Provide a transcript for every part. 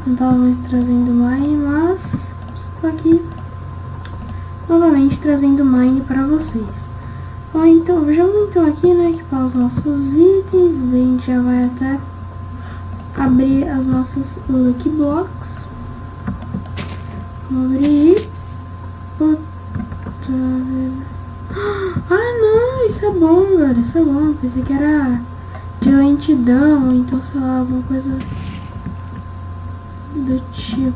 Não tava mais trazendo Mine, mas estou aqui novamente trazendo Mine para vocês. Bom, então, vamos então aqui, né, equipar os nossos itens. Daí a gente já vai até abrir as nossas Lucky Blocks. Vamos abrir. Puta. Ah, não, isso é bom, galera, isso é bom. Pensei que era de lentidão, então sei lá, alguma coisa do tipo.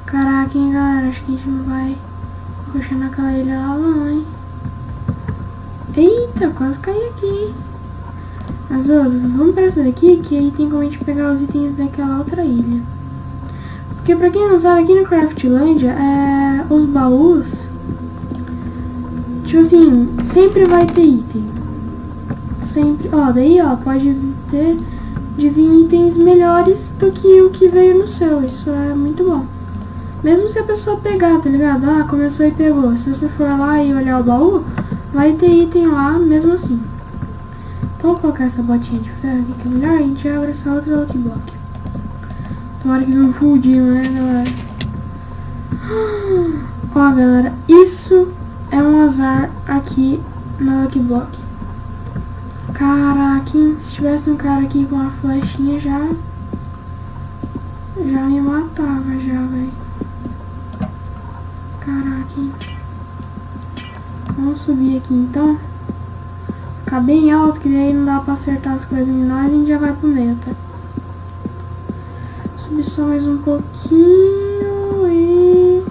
Caraca, hein, galera, acho que a gente não vai puxar naquela ilha lá não, hein. Eita, quase caí aqui, hein. Mas vamos pra essa daqui, que aí tem como a gente pegar os itens daquela outra ilha. Porque pra quem não sabe, aqui no Craftlandia, os baús, tipo assim, sempre vai ter item. Sempre, ó, daí ó, pode ter de vir itens melhores do que o que veio no seu. Isso é muito bom. Mesmo se a pessoa pegar, tá ligado? Ah, começou e pegou. Se você for lá e olhar o baú, vai ter item lá mesmo assim. Então vou colocar essa botinha de ferro aqui que é melhor. A gente abre essa outra Lucky Block. Tomara que não fundiu, né, galera? Ó, galera, isso é um azar aqui na Lucky Block. Caraca, hein? Se tivesse um cara aqui com uma flechinha já me matava já, velho. Caraca, hein? Vamos subir aqui então. Ficar bem alto, que daí não dá pra acertar as coisas em nós, a gente já vai pro meio, tá? Subir só mais um pouquinho e...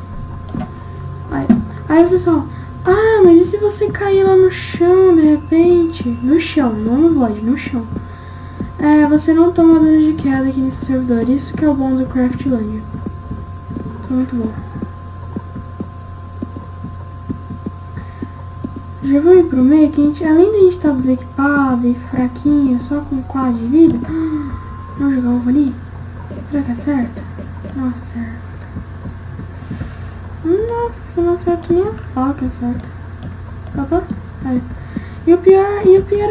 Aí vocês falam, ah, mas e se você cair lá no chão de repente? No chão, não no void, no chão. Você não toma dano de queda aqui nesse servidor. Isso que é o bom do Craftlandia. Isso é muito bom. Já vou ir pro meio que a gente, além de a gente estar desequipado e fraquinho, só com 4 de vida. Vamos jogar ovo ali? Será que acerta? Não acerta. Nossa, não acerta nem a pau que acerta. Opa, aí. E o pior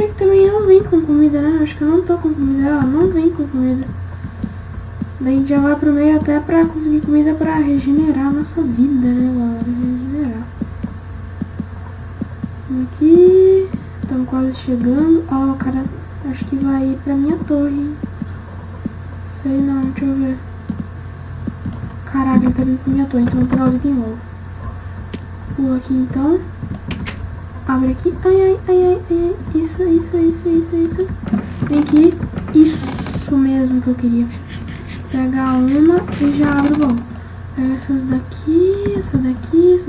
é que também não vem com comida, né? Acho que eu não tô com comida, ela não vem com comida. Daí a gente já vai pro meio até pra conseguir comida pra regenerar a nossa vida, né, galera? Regenerar. Aqui, estamos quase chegando. Ó, o cara, acho que vai ir pra minha torre, hein? Sei não, deixa eu ver. Caraca, ele tá vindo pra minha torre, então vou pegar os itens logo. Pula aqui então. Abre aqui. Ai. Isso. Vem aqui. Isso mesmo que eu queria. Pegar uma e já abre o baú. Pega essas daqui, essa daqui.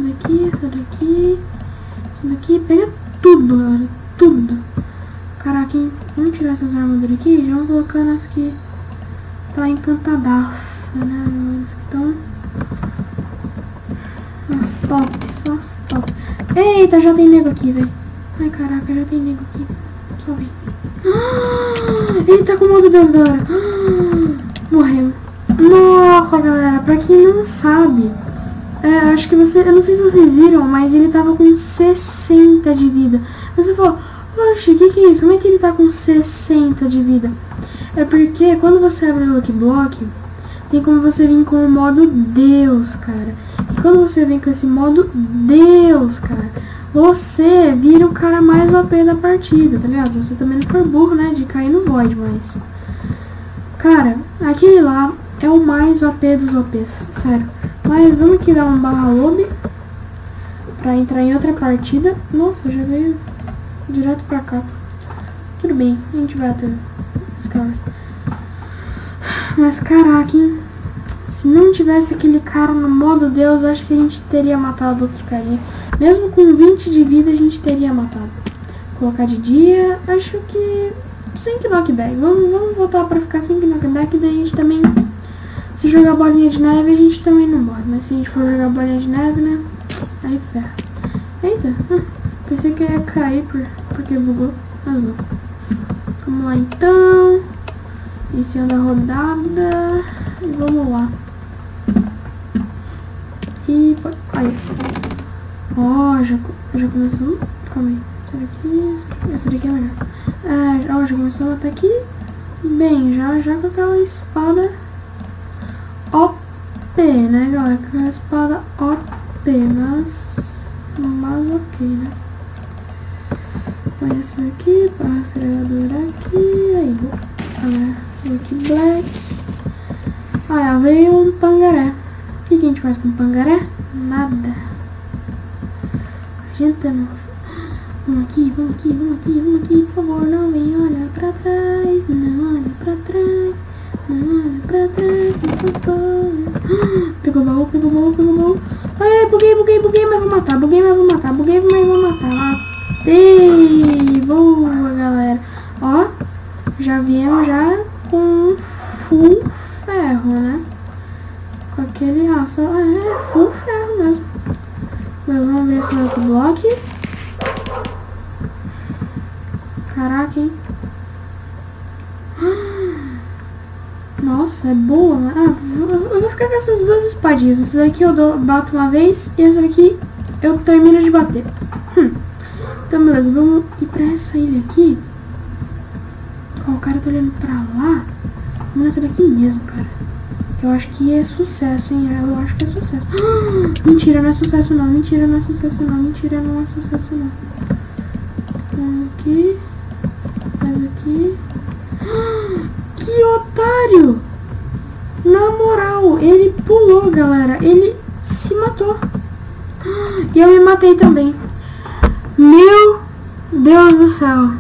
Pega tudo, galera. Tudo. Caraca, hein? Vamos tirar essas armaduras aqui e já vamos colocando as que tá encantadaça, né? As que estão... As top. Eita, já tem nego aqui, velho. Ai, caraca, já tem nego aqui. Só vem. Ele tá com o modo Deus, galera. Morreu. Nossa, galera, pra quem não sabe, acho que eu não sei se vocês viram, mas ele tava com 60 de vida. Você falou, oxe, que é isso? Como é que ele tá com 60 de vida? É porque quando você abre o Lucky Block, tem como você vir com o modo Deus, cara. E quando você vem com esse modo Deus, cara, você vira o cara mais OP da partida, tá ligado? Você também não for burro, né, de cair no void, mas... Cara, aquele lá é o mais OP dos OPs, sério. Mas vamos aqui dar um /lobby pra entrar em outra partida. Nossa, já veio direto pra cá. Tudo bem, a gente vai até os caras. Mas caraca, hein? Se não tivesse aquele cara no modo Deus, acho que a gente teria matado outro carinha. Mesmo com 20 de vida, a gente teria matado. Colocar de dia, acho que 5 knockback. Vamos voltar pra ficar 5 knockback, daí a gente também... Se jogar bolinha de neve, a gente também não morre. Mas se a gente for jogar bolinha de neve, né? Aí ferra. Eita, pensei que ia cair porque bugou. Mas não. Vamos lá então. Iniciando a rodada. E vamos lá. E foi. Aí. Ó, já começou. Calma aí. Essa daqui é melhor. Ó, já começou a matar aqui. Bem, já com aquela espada OP, né, galera? Que é uma espada OP, mas ok, né? Põe essa aqui, para rastreador aqui, aí, galera, aqui black. Olha, veio um pangaré. O que a gente faz com pangaré? Nada. A gente não... Vamos aqui, por favor, não vem olhar pra trás, não olha pra trás, não olha pra trás, por favor. Pegou o baú. Ai, buguei, mas vou matar, matei. Boa, galera. Ó, já viemos já com full ferro, né? Com aquele raça, full ferro mesmo. Mas vamos ver esse outro bloco. Caraca, hein? Nossa, é boa, né? Eu vou ficar com essas duas espadinhas. Essa daqui eu bato uma vez e essa daqui eu termino de bater. Então, beleza, vamos ir pra essa ilha aqui. Ó, o cara tá olhando pra lá. Vamos nessa daqui mesmo, cara. Que eu acho que é sucesso, hein? Eu acho que é sucesso. Mentira, não é sucesso não. Então, aqui. Mais aqui. Que otário! Na moral, ele pulou, galera. Ele se matou. E eu me matei também. Meu Deus do céu.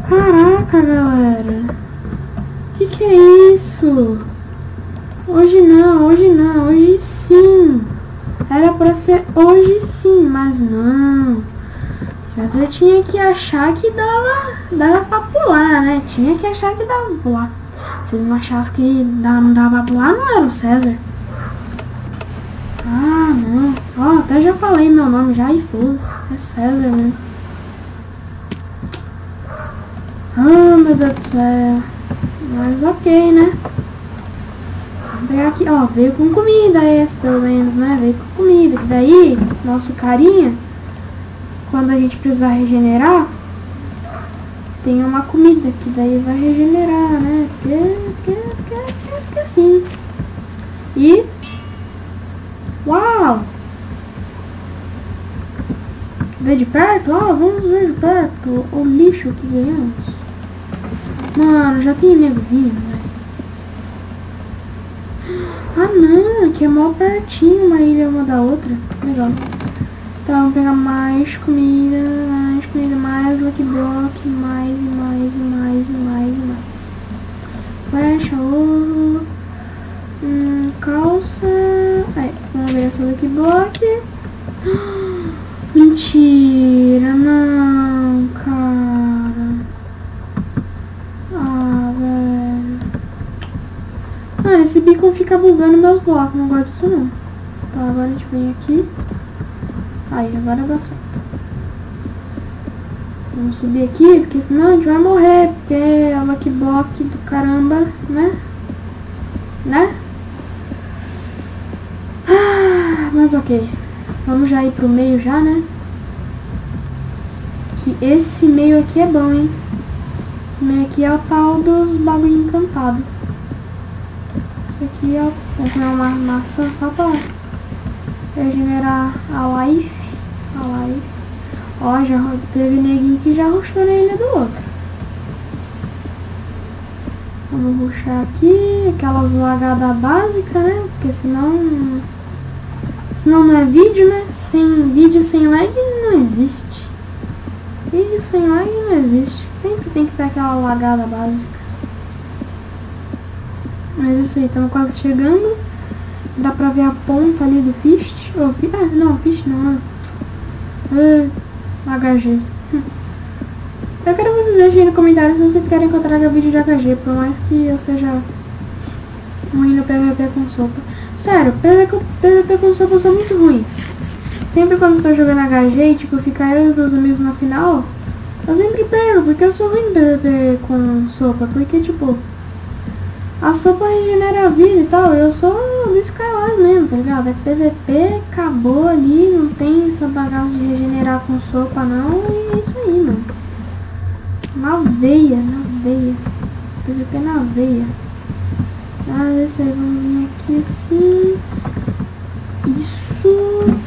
Caraca, galera. Que é isso? Hoje não. Hoje sim. Era pra ser hoje sim, mas não. César tinha que achar que dava pra pular, né? Tinha que achar que dava pra pular. Se ele não achasse que não dava pra pular, não era o César. Ah, não. Ó, até já falei meu nome já e foda-se. É César, né? Ah, meu Deus do céu. Mas ok, né? Vamos pegar aqui. Ó, veio com comida esse, pelo menos, né? Veio com comida. Que daí, nosso carinha, quando a gente precisar regenerar, tem uma comida que daí vai regenerar, né? Porque assim. E... Uau! Vê de perto? Ó, vamos ver de perto o lixo que ganhamos. Mano, já tem nego vindo, velho. Ah, não, aqui é mó pertinho uma ilha uma da outra. Legal. Então, vamos pegar mais comida, mais lucky block, mais. Flecha, ouro, calça. Aí, vamos ver essa lucky block. Mentira, não, cara. Ah, velho. Ah, esse beacon fica bugando meus blocos, não gosto disso não. Tá, agora a gente vem aqui. Aí, agora dá certo. Vamos subir aqui, porque senão a gente vai morrer. Porque é o lucky block do caramba, né? Ah, mas ok. Vamos já ir pro meio já, né? Que esse meio aqui é bom, hein? Esse meio aqui é o tal dos bagulho encantado. Isso aqui é o... Vou comer uma maçã só pra regenerar a life. Ó, já teve neguinho que já rushou na ilha do outro. Vamos rushar aqui. Aquelas lagadas básicas, né? Porque senão não é vídeo, né? Vídeo sem lag não existe. Vídeo sem lag não existe. Sempre tem que ter aquela lagada básica. Mas isso aí, estamos quase chegando. Dá pra ver a ponta ali do Fist. Não, Fist não. HG. Eu quero que vocês deixem no comentário se vocês querem que eu traga vídeo de HG. Por mais que eu seja ruim no PVP com sopa. Sério, PVP com sopa eu sou muito ruim. Sempre quando eu tô jogando HG, tipo, fica eu e os meus amigos na final, eu sempre perco, porque eu sou ruim no PVP com sopa. Porque, tipo, a sopa regenera a vida e tal. Eu sou do Skywars mesmo, tá ligado? É PVP, acabou ali, não tem essa bagaça de regenerar com sopa não. E é isso aí, mano. Na veia. PVP na veia. Esse aí, vamos vir aqui assim. Isso.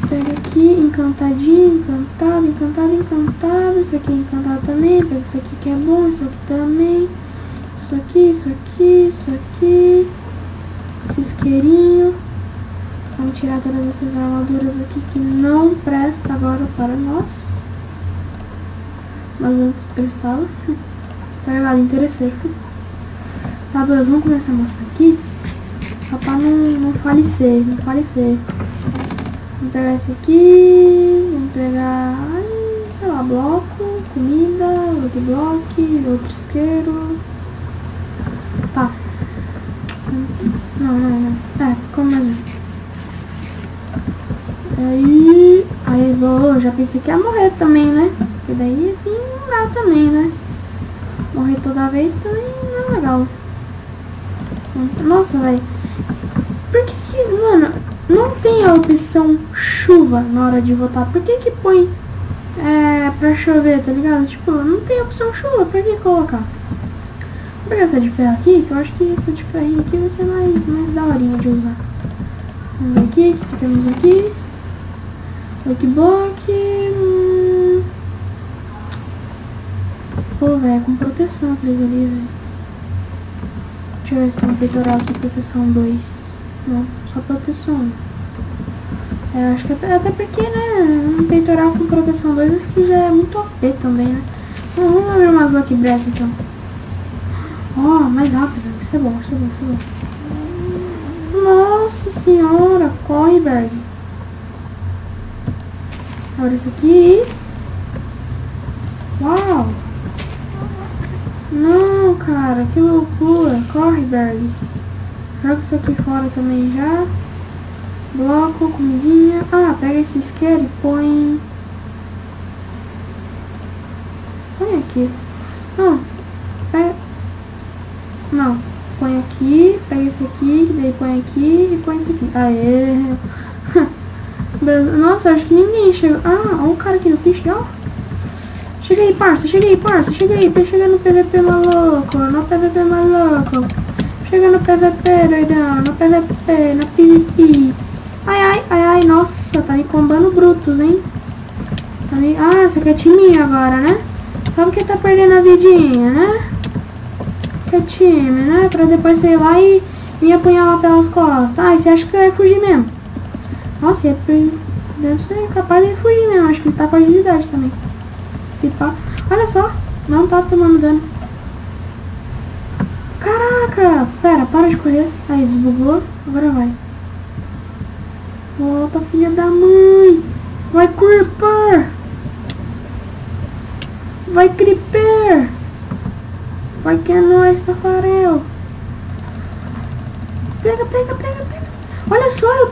Pega aqui, encantadinho, encantado, encantado, encantado. Isso aqui é encantado também. Pega isso aqui que é bom, isso aqui também. Isso aqui, isso aqui, isso aqui. Esse isqueirinho. Vamos tirar todas essas armaduras aqui que não presta agora para nós. Mas antes prestava. Tá ligado? Interesseiro. Tá, beleza, vamos começar a mostrar aqui. Só pra não falecer, não falecer. Vamos pegar esse aqui. Vamos pegar, sei lá, bloco, comida, outro bloco, outro isqueiro. Tá. Não. Como mais um. Aí vou, já pensei que ia morrer também, né? Porque daí assim não dá também, né? Morrer toda vez também não é legal. Nossa, velho. Por que, mano, não tem a opção chuva na hora de votar? Por que põe pra chover, tá ligado? Tipo, não tem a opção chuva, por que colocar? Vou pegar essa de ferro aqui, que eu acho que essa de ferrinho aqui vai ser mais daorinha de usar. Vamos ver aqui, o que temos aqui? Block. Pô, velho, com proteção aqueles ali, velho. Deixa eu ver se tem um peitoral aqui, proteção 2. Não, só proteção 1. Acho que até porque, né, um peitoral com proteção 2 acho que já é muito OP também, né. Então, vamos abrir umas Lucky Breath, então. Ó, mais rápido, isso é bom, isso é bom, isso é bom. Nossa senhora, corre, Berg. Agora isso aqui. Uau! Não, cara, que loucura. Corre, Berg. Joga isso aqui fora também já. Bloco, comidinha. Ah, pega esse isqueiro e põe... Põe aqui. Não. Pega... Não. Põe aqui, pega esse aqui, daí põe aqui e põe esse aqui. Aê! Nossa, acho que ninguém chegou. Ah, olha o cara aqui no fish, ó. Chega aí, parça, chega aí, parça, chega aí. Chega no PVP maluco, no PVP maluco. Chega no PVP, doidão, no PVP, na PVP. Ai, nossa, tá me combando brutos, hein. Ah, você quer time agora, né? Sabe que tá perdendo a vidinha, né? Que time, né? Pra depois você ir lá e me apunhalar pelas costas. Ah, e você acha que você vai fugir mesmo? Nossa, deve ser capaz de fugir mesmo. Acho que ele tá com agilidade também. Se pá. Olha só, não tá tomando dano. Caraca! Pera, para de correr. Aí, desbugou. Agora vai. Volta, filha da mãe. Vai, Creeper. Vai, Creeper. Vai que é nóis, Tafarel. Pega. Olha só, eu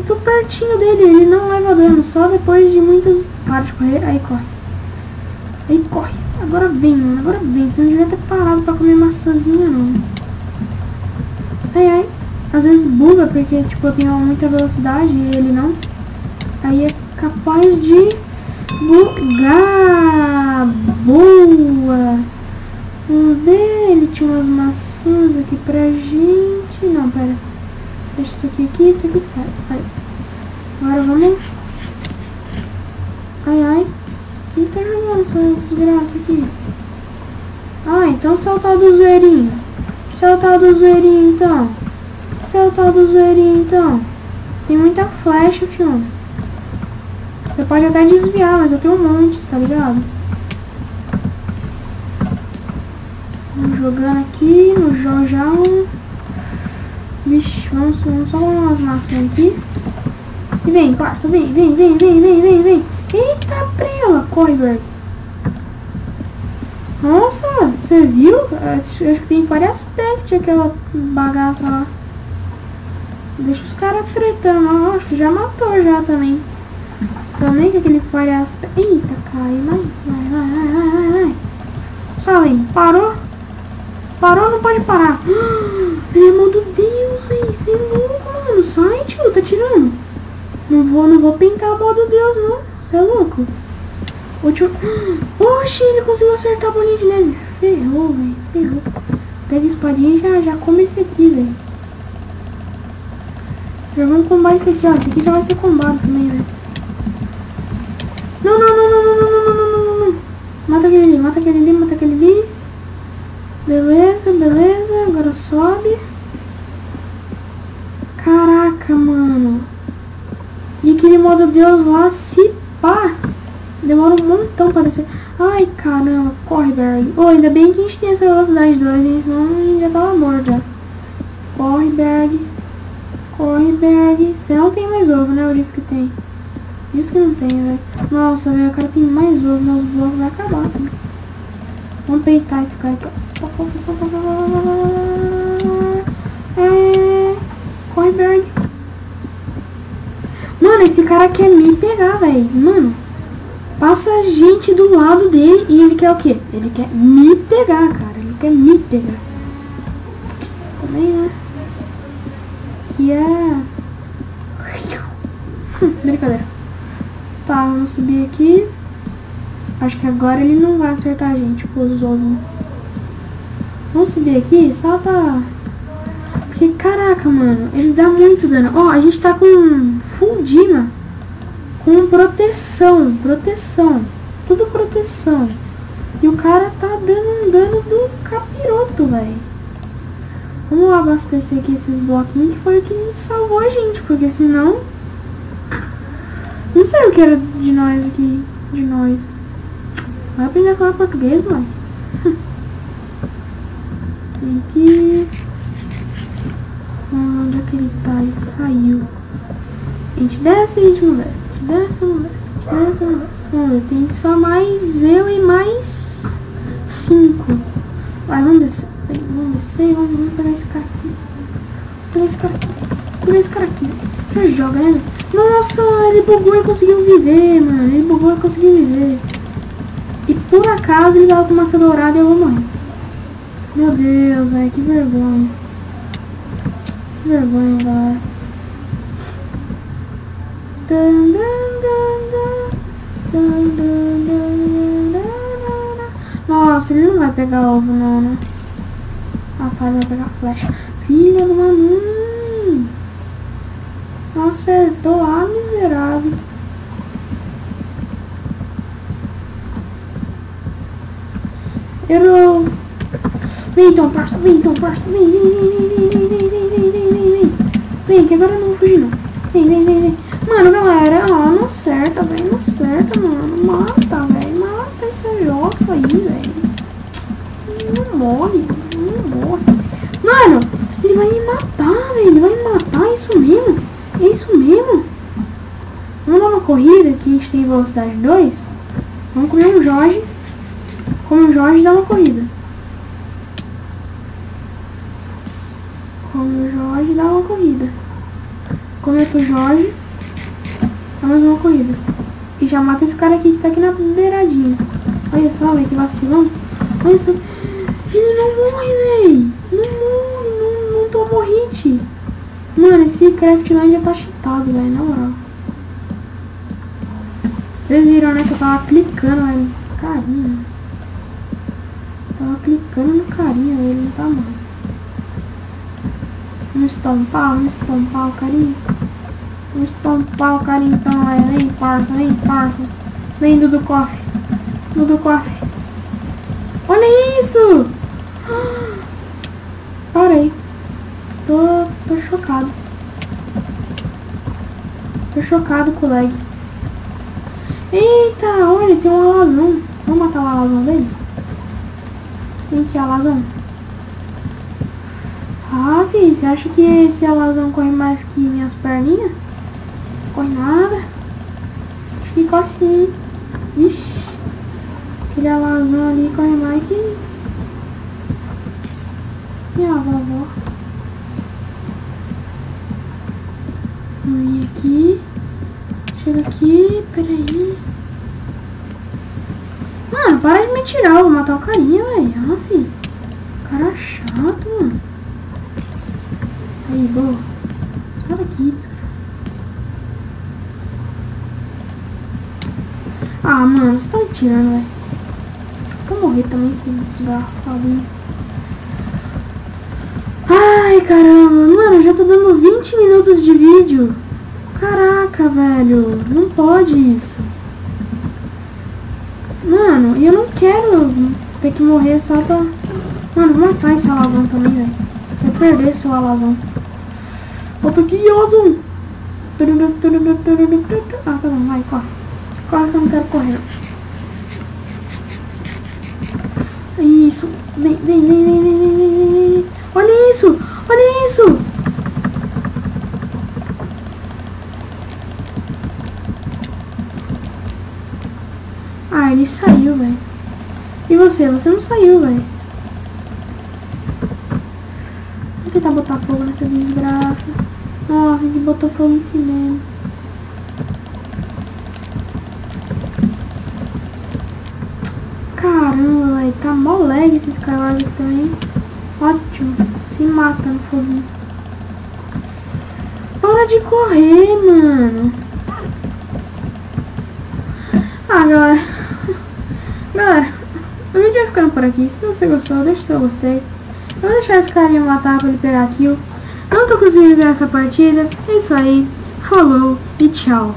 tô pertinho dele. Ele não leva dano, só depois de muitos... Para de correr, aí corre. Aí corre. Agora vem, mano, agora vem. Você não devia ter parado pra comer maçãzinha, não. Ai. Às vezes buga, porque, tipo, eu tenho muita velocidade e ele não. Aí é capaz de bugar. Boa. Vamos ver, ele tinha umas maçãs aqui pra gente. Não, pera. Deixa isso aqui sai. Aí. Agora vamos. Ai. Quem tá jogando essa desgraça aqui? Ah, então você é o tal do zoeirinho. Você é o tal do zoeirinho, então. Tem muita flecha, filho. Você pode até desviar, mas eu tenho um monte, tá ligado? Vamos jogando aqui no Jojão. Vixe, vamos só umas maçãs aqui. E vem, parça, vem. Eita, prela, corre, velho. Nossa, você viu? Acho que tem Fire Aspect aquela bagaça lá. Deixa os caras tretando lá. Acho que já matou já também. Também que aquele Fire Aspect. Eita, cai, vai. Só vem, parou? Parou, não pode parar. Pelo amor de Deus, velho. Você é louco, mano. Sai, tio, tá tirando. Não vou pintar a bola do Deus, não. Você é louco. Oxi, ele conseguiu acertar a bolinha de neve. Ferrou, velho. Ferrou. pode ir já come esse aqui, velho. Já vamos combar esse aqui, ó. Esse aqui já vai ser combado também, velho. Não, não, não, não, não, não, não, não, não, não. Mata aquele ali, mata aquele ali, mata aquele ali. Beleza, beleza. Agora sobe. Caraca, mano. E aquele modo Deus lá, se pá, demora um montão pra descer. Ai, caramba. Corre, Berg. Oh, ainda bem que a gente tem essa velocidade 2, hein? Senão a gente já tava morto já. Corre, Berg. Corre, Berg. Você não tem mais ovo, né? Eu disse que tem. Isso que não tem, velho. Nossa, velho, o cara tem mais ovo. Meus blocos vai acabar, assim. Vamos peitar esse cara aqui. Corre, Berg. Mano, esse cara quer me pegar, velho. Mano, passa gente do lado dele e ele quer o quê? Ele quer me pegar, cara. Ele quer me pegar. Também, né? Que é... brincadeira. Tá, vamos subir aqui. Acho que agora ele não vai acertar a gente, pô, os ovos. Vamos subir aqui, só pra... Porque, caraca, mano, ele dá muito dano. Ó, a gente tá com full Dima. Com proteção, tudo proteção. E o cara tá dando um dano do capiroto, velho. Vamos lá abastecer aqui esses bloquinhos, que foi o que salvou a gente, porque senão... Não sei o que era de nós aqui, de nós. Vai aprender a falar português, mãe. Tem que... Onde é que ele tá? Ele saiu. A gente desce, a gente não desce. Desce, não desce. Desce, não desce. Vamos ver, tem só mais eu e mais 5. Vai, vamos descer. Vamos descer, vamos pegar esse cara aqui. Pegar esse cara aqui. Pegar esse cara aqui. Já joga, né? Nossa, ele bugou e conseguiu viver, mano. Ele bugou e conseguiu viver. E por acaso ele tava com massa dourada e eu vou morrer. Meu Deus, velho, que vergonha. Que vergonha, galera. Nossa, ele não vai pegar ovo, não, né? Rapaz, vai pegar flecha. Filha do mano. Acertou a miserável. Errou. Vem então, parça. Vem então, parça. Vem, vem, vem, vem, vem, vem, vem, vem, vem, vem, vem. Vem, que agora eu não vou fugir, não. Vem, vem, vem, vem. Mano, galera, ó, não acerta, velho. Não acerta, mano. Mata, velho. Mata esse osso aí, velho. Não morre, não morre. Mano, ele vai me matar, velho. Ele vai me matar, é isso mesmo. É isso mesmo. Vamos dar uma corrida, que a gente tem velocidade 2. Vamos comer um Jorge. Come um Jorge e dá uma corrida. Come o Jorge e dá uma corrida. Come outro Jorge. Dá mais uma corrida. E já mata esse cara aqui que tá aqui na beiradinha. Olha só, velho, que vacilão. Olha só. Ele não morre, velho. Não morre, não tomou hit. Mano, esse Craftland já tá cheatado, velho, na moral. Vocês viram, né, que eu tava clicando, velho, no carinha. Tava clicando no carinha, ele não tá mal. Vamos estompar o carinha. Vamos estompar o carinha então, velho. Vem, parça, vem, parça. Vem, Dudu Coffee. Dudu Coffee. Olha isso! Parei. Tô chocado. Tô chocado com o lag. Eita, olha, tem um alazão. Vamos matar o alazão dele? Tem aqui, alazão. Ah, filho, você acha que esse alazão corre mais que minhas perninhas? Corre nada. Acho que corre sim. Ixi. Aquele alazão ali corre mais que minha vovó. Vem aqui. Chega aqui. Peraí. Mano, para de me tirar. Eu vou matar o carinha, velho. Ah, filho. Cara chato, mano. Aí, boa. Sai daqui, desgraça. Ah, mano, você tá me tirando, velho. Vou morrer também, esse desgraçado. caramba, mano, já tô dando 20 minutos de vídeo. Caraca, velho, não pode isso. Mano, e eu não quero ter que morrer só pra... Mano, vou matar esse alazão também, velho. Vou perder seu alazão. Volta aqui, alazão. Ah, tá bom, vai, corre. Corre que eu não quero correr. Isso. Vem. Olha isso. Olha isso. Ah, ele saiu, velho. E você? Você não saiu, velho. Vou tentar botar fogo nessa desgraça. Nossa, a gente botou fogo em si mesmo. Caramba, velho. Tá mó lag esses caras aqui também. Ótimo. Se mata no foguinho. Para de correr, mano. Ah, galera, o vídeo vai ficando por aqui. Se você gostou, deixa o seu gostei. Eu vou deixar esse carinha matar pra ele pegar kill. Não tô conseguindo ganhar essa partida. É isso aí. Falou e tchau.